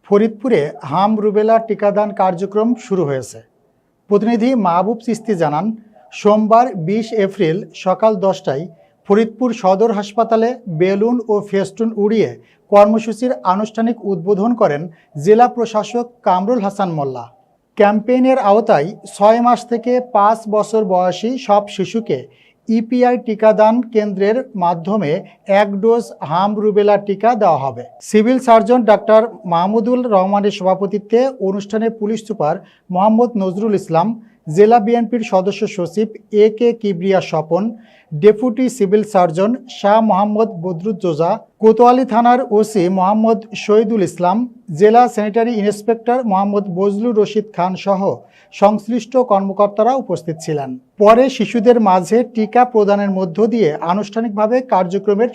ফরিদপুরে হাম রুবেলা টিকাদান কার্যক্রম শুরু হয়েছে। প্রতিনিধি মাহবুব চিস্তি জানান, সোমবার ২০ এপ্রিল সকাল ১০টায় ফরিদপুর সদর হাসপাতালে বেলুন ও ফেস্টুন উড়িয়ে কর্মসূচির আনুষ্ঠানিক উদ্বোধন করেন জেলা প্রশাসক কামরুল হাসান মোল্লা। ক্যাম্পেইনের আওতায় ৬ মাস থেকে ৫ বছর বয়সী সব শিশুকে ইপিআই টিকাদান কেন্দ্রের মাধ্যমে ১ ডোজ হাম রুবেলা টিকা দেওয়া হবে। সিভিল সার্জন ডাক্তার মাহমুদুল রহমানের সভাপতিত্বে অনুষ্ঠানে পুলিশ সুপার মোহাম্মদ নজরুল ইসলাম, জেলা বিএনপির সদস্য সচিব AK Kibria Swapan, deputy civil surgeon Shah Mohammad Badruzzoza, Kotwali থানার ওসি মোহাম্মদ শহীদুল ইসলাম, জেলা স্যানিটারি ইন্সপেক্টর মোহাম্মদ বজলুর রশিদ খান সহ সংশ্লিষ্ট কর্মকর্তারা উপস্থিত ছিলেন। পরে শিশুদের মাঝে টিকা প্রদানের মধ্য দিয়ে আনুষ্ঠানিকভাবে কার্যক্রমের